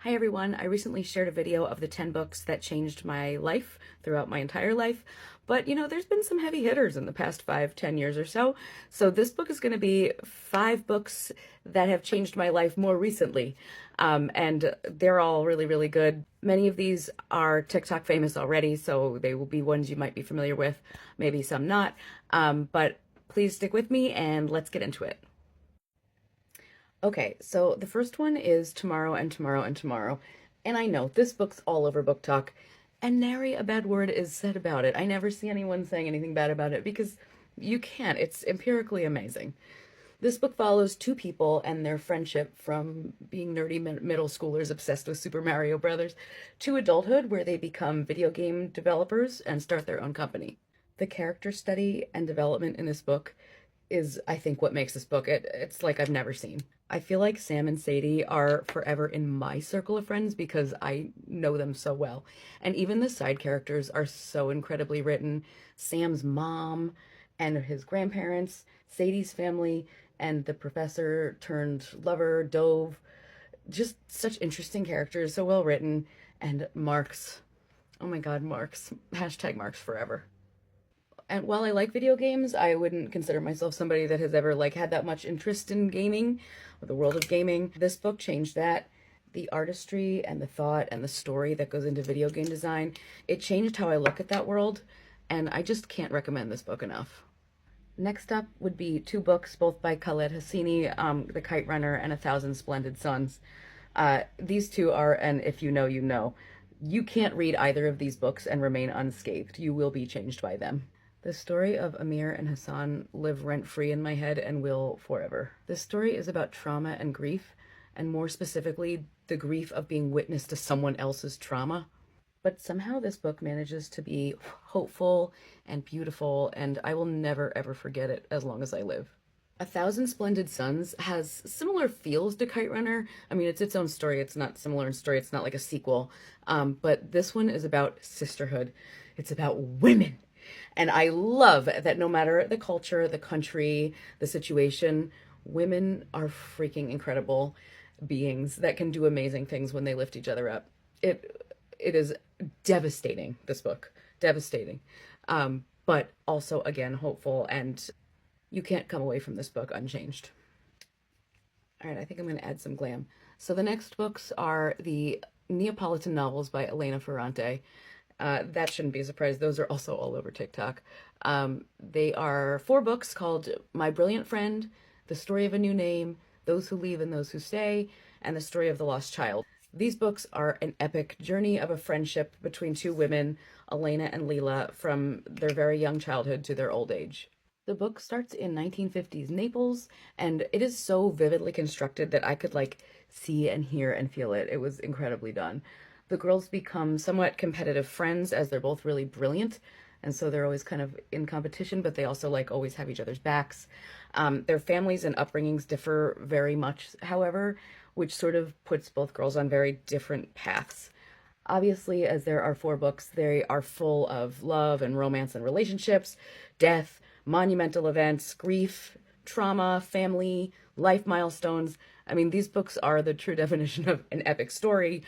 Hi everyone, I recently shared a video of the 10 books that changed my life throughout my entire life, but there's been some heavy hitters in the past 5, 10 years or so. So this book is going to be 5 books that have changed my life more recently. And they're all really, really good. Many of these are TikTok famous already, so they will be ones you might be familiar with, maybe some not. But please stick with me and let's get into it. Okay, so the first one is Tomorrow and Tomorrow and Tomorrow. And I know this book's all over Book Talk, and nary a bad word is said about it. I never see anyone saying anything bad about it because you can't. It's empirically amazing. This book follows 2 people and their friendship from being nerdy middle schoolers obsessed with Super Mario Brothers to adulthood, where they become video game developers and start their own company. The character study and development in this book is, I think, what makes this book. It's like I've never seen. I feel like Sam and Sadie are forever in my circle of friends because I know them so well. And even the side characters are so incredibly written. Sam's mom and his grandparents, Sadie's family, and the professor turned lover, Dove. Just such interesting characters, so well written. And Marks. Oh my god, Marks. Hashtag Marks forever. And while I like video games, I wouldn't consider myself somebody that has ever had that much interest in gaming or the world of gaming. This book changed that. The artistry and the thought and the story that goes into video game design, it changed how I look at that world, and I just can't recommend this book enough. Next up would be 2 books, both by Khaled Hosseini, The Kite Runner and A Thousand Splendid Suns. These two are, and if you know, you know. You can't read either of these books and remain unscathed. You will be changed by them. The story of Amir and Hassan live rent-free in my head and will forever. This story is about trauma and grief, and more specifically, the grief of being witness to someone else's trauma. But somehow this book manages to be hopeful and beautiful, and I will never ever forget it as long as I live. A Thousand Splendid Suns has similar feels to Kite Runner. I mean, it's its own story. It's not similar in story. It's not like a sequel. But this one is about sisterhood. It's about women. And I love that no matter the culture, the country, the situation, women are freaking incredible beings that can do amazing things when they lift each other up. It is devastating, this book. Devastating. But also, again, hopeful, and you can't come away from this book unchanged. All right, I think I'm going to add some glam. So the next books are the Neapolitan novels by Elena Ferrante. That shouldn't be a surprise. Those are also all over TikTok. They are 4 books called My Brilliant Friend, The Story of a New Name, Those Who Leave and Those Who Stay, and The Story of the Lost Child. These books are an epic journey of a friendship between 2 women, Elena and Leila, from their very young childhood to their old age. The book starts in 1950s Naples, and it is so vividly constructed that I could see and hear and feel it. It was incredibly done. The girls become somewhat competitive friends as they're both really brilliant, and so they're always kind of in competition, but they also always have each other's backs. Their families and upbringings differ very much, however, which sort of puts both girls on very different paths. Obviously, as there are 4 books, they are full of love and romance and relationships, death, monumental events, grief, trauma, family, life milestones. I mean, these books are the true definition of an epic story,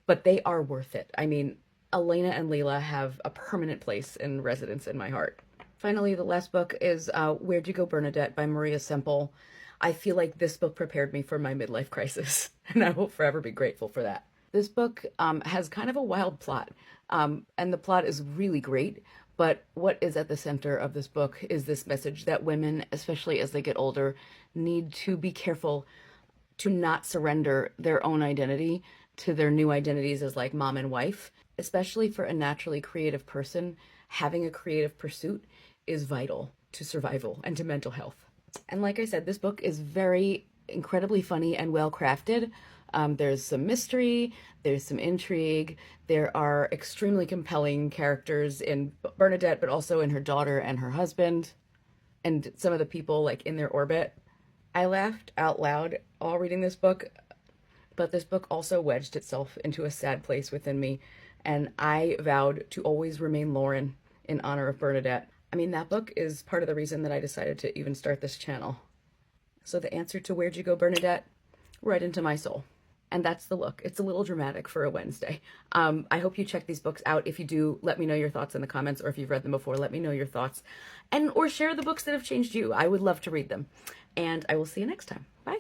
but they are worth it. I mean, Elena and Leila have a permanent place and residence in my heart. Finally, the last book is Where'd You Go, Bernadette by Maria Semple. I feel like this book prepared me for my midlife crisis, and I will forever be grateful for that. This book has kind of a wild plot, and the plot is really great, but what is at the center of this book is this message that women, especially as they get older, need to be careful to not surrender their own identity to their new identities as mom and wife. Especially for a naturally creative person, having a creative pursuit is vital to survival and to mental health. And like I said, this book is very incredibly funny and well crafted. There's some mystery, there's some intrigue, there are extremely compelling characters in Bernadette, but also in her daughter and her husband, and some of the people in their orbit. I laughed out loud while reading this book, but this book also wedged itself into a sad place within me, and I vowed to always remain Lauren in honor of Bernadette. I mean, that book is part of the reason that I decided to even start this channel. So the answer to Where'd You Go, Bernadette? Right into my soul. And that's the look. It's a little dramatic for a Wednesday. I hope you check these books out. If you do, let me know your thoughts in the comments, or if you've read them before, let me know your thoughts. And or share the books that have changed you. I would love to read them. And I will see you next time. Bye.